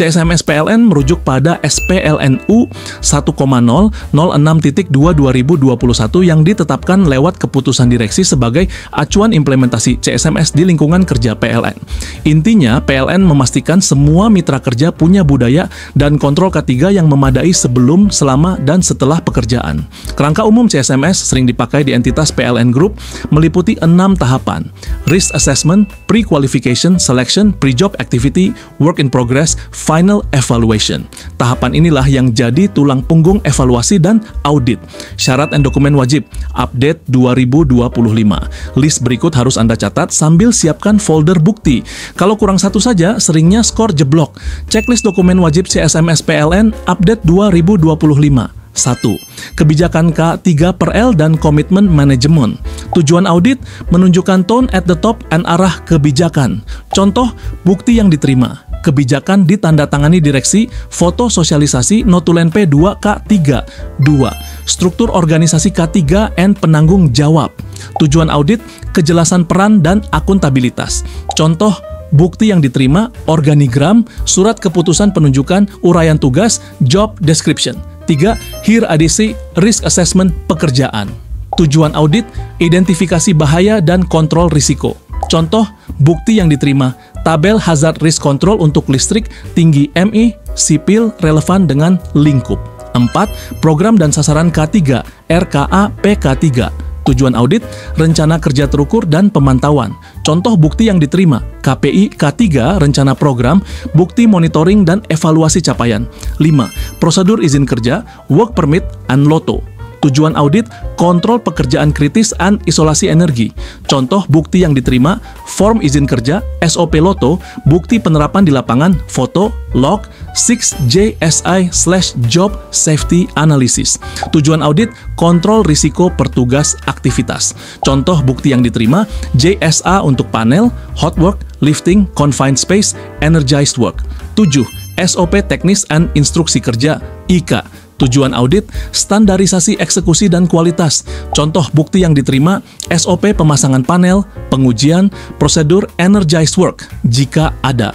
CSMS PLN merujuk pada SPLNU 1,006.2/2021 yang ditetapkan lewat keputusan direksi sebagai acuan implementasi CSMS di lingkungan kerja PLN. Intinya, PLN memastikan semua mitra kerja punya budaya dan kontrol K3 yang memadai sebelum, selama, dan setelah pekerjaan. Kerangka umum CSMS sering dipakai di entitas PLN Group meliputi 6 tahapan: risk assessment, pre-qualification, selection, pre-job activity, work in progress, final evaluation. Tahapan inilah yang jadi tulang punggung evaluasi dan audit. Syarat dan dokumen wajib, update 2025. List berikut harus Anda catat sambil siapkan folder bukti. Kalau kurang satu saja, seringnya skor jeblok. Checklist dokumen wajib CSMS PLN, update 2025. 1. Kebijakan K3/L dan komitmen manajemen. Tujuan audit menunjukkan tone at the top and arah kebijakan. Contoh, bukti yang diterima. Kebijakan ditandatangani direksi, foto sosialisasi, notulen P2 K3. 2. Struktur organisasi K3 and penanggung jawab. Tujuan audit, kejelasan peran dan akuntabilitas. Contoh, bukti yang diterima, organigram, surat keputusan penunjukan, uraian tugas, job description. 3. HIR ADC, risk assessment pekerjaan. Tujuan audit, identifikasi bahaya dan kontrol risiko. Contoh, bukti yang diterima, tabel hazard risk control untuk listrik, tinggi MI, sipil, relevan dengan lingkup. 4. Program dan sasaran K3, RKA PK3. Tujuan audit, rencana kerja terukur dan pemantauan. Contoh bukti yang diterima, KPI K3, rencana program, bukti monitoring dan evaluasi capaian. 5. Prosedur izin kerja, work permit, and LOTO. Tujuan audit, kontrol pekerjaan kritis and isolasi energi. Contoh bukti yang diterima, form izin kerja, SOP LOTO, bukti penerapan di lapangan, foto, log, 6JSI/job safety analysis. Tujuan audit, kontrol risiko pertugas aktivitas. Contoh bukti yang diterima, JSA untuk panel, hot work, lifting, confined space, energized work. 7. SOP teknis and instruksi kerja, IKA. Tujuan audit, standarisasi eksekusi dan kualitas. Contoh bukti yang diterima, SOP pemasangan panel, pengujian, prosedur energized work, jika ada.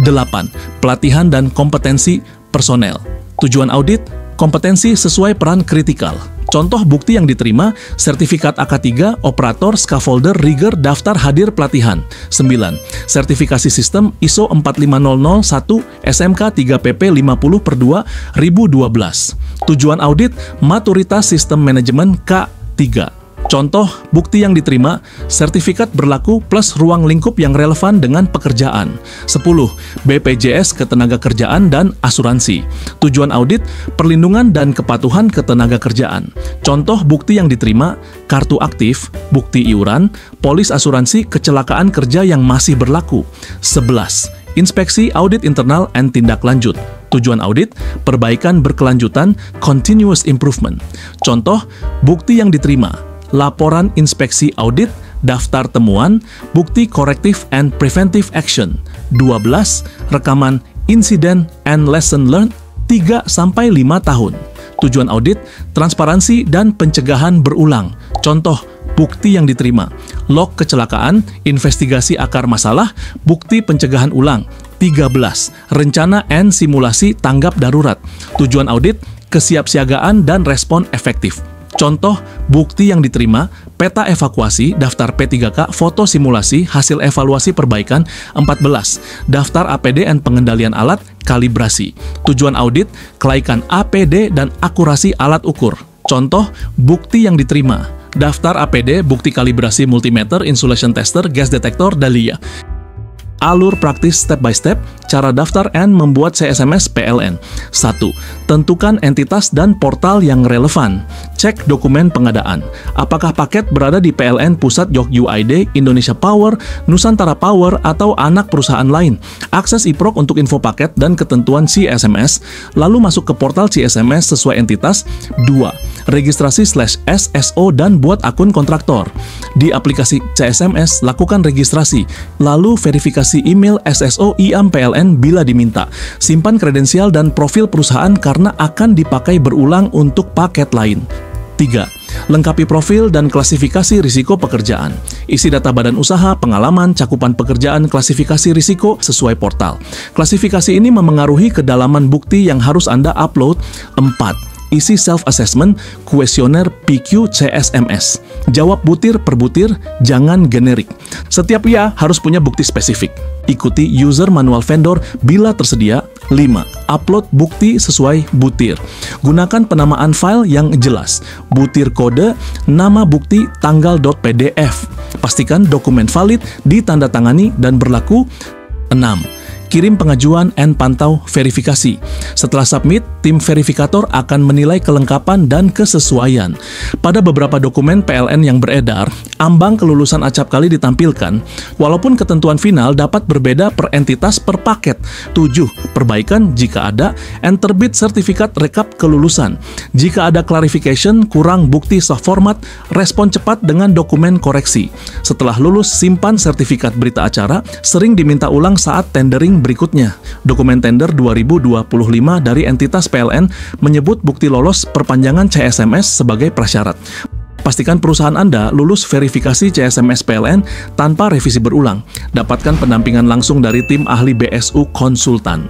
8. Pelatihan dan kompetensi personel. Tujuan audit, kompetensi sesuai peran kritikal. Contoh bukti yang diterima, sertifikat AK3, operator, scaffolder, rigger, daftar hadir pelatihan. 9. Sertifikasi sistem ISO 45001, SMK 3PP 50/2012. Tujuan audit, maturitas sistem manajemen K3. Contoh bukti yang diterima, sertifikat berlaku plus ruang lingkup yang relevan dengan pekerjaan. 10. BPJS Ketenagakerjaan dan Asuransi. Tujuan audit, perlindungan dan kepatuhan ketenagakerjaan. Contoh bukti yang diterima, kartu aktif, bukti iuran, polis asuransi kecelakaan kerja yang masih berlaku. 11. Inspeksi audit internal and tindak lanjut. Tujuan audit, perbaikan berkelanjutan, continuous improvement. Contoh bukti yang diterima, laporan inspeksi audit, daftar temuan, bukti corrective and preventive action. 12. Rekaman insiden and lesson learned 3-5 tahun. Tujuan audit, transparansi dan pencegahan berulang. Contoh bukti yang diterima, log kecelakaan, investigasi akar masalah, bukti pencegahan ulang. 13. Rencana and simulasi tanggap darurat. Tujuan audit, kesiapsiagaan dan respon efektif. Contoh bukti yang diterima, peta evakuasi, daftar P3K, foto simulasi, hasil evaluasi perbaikan. 14. Daftar APD dan pengendalian alat, kalibrasi. Tujuan audit, kelaikan APD dan akurasi alat ukur. Contoh bukti yang diterima, daftar APD, bukti kalibrasi multimeter, insulation tester, gas detector, Dahlia. Alur praktis step by step, cara daftar and membuat CSMS PLN. 1. Tentukan entitas dan portal yang relevan. Cek dokumen pengadaan. Apakah paket berada di PLN Pusat Yok UID, Indonesia Power, Nusantara Power, atau anak perusahaan lain. Akses IPROK untuk info paket dan ketentuan CSMS, lalu masuk ke portal CSMS sesuai entitas. 2. Registrasi/SSO dan buat akun kontraktor. Di aplikasi CSMS, lakukan registrasi, lalu verifikasi email SSO IAM PLN bila diminta. Simpan kredensial dan profil perusahaan karena akan dipakai berulang untuk paket lain. 3. Lengkapi profil dan klasifikasi risiko pekerjaan. Isi data badan usaha, pengalaman, cakupan pekerjaan, klasifikasi risiko sesuai portal. Klasifikasi ini memengaruhi kedalaman bukti yang harus Anda upload. 4. Isi self-assessment, kuesioner PQ CSMS. Jawab butir per butir, jangan generik. Setiap pihak harus punya bukti spesifik. Ikuti user manual vendor bila tersedia. 5. Upload bukti sesuai butir. Gunakan penamaan file yang jelas. Butir kode, nama bukti, tanggal.pdf. Pastikan dokumen valid, ditandatangani, dan berlaku. 6. Kirim pengajuan and pantau verifikasi. Setelah submit, tim verifikator akan menilai kelengkapan dan kesesuaian. Pada beberapa dokumen PLN yang beredar, ambang kelulusan acapkali ditampilkan, walaupun ketentuan final dapat berbeda per entitas per paket. 7. Perbaikan jika ada, and terbit sertifikat rekap kelulusan. Jika ada clarification, kurang bukti soft format, respon cepat dengan dokumen koreksi. Setelah lulus, simpan sertifikat berita acara, sering diminta ulang saat tendering berikutnya. Dokumen tender 2025 dari entitas PLN menyebut bukti lolos perpanjangan CSMS sebagai prasyarat. Pastikan perusahaan Anda lulus verifikasi CSMS PLN tanpa revisi berulang. Dapatkan pendampingan langsung dari tim ahli BSU konsultan.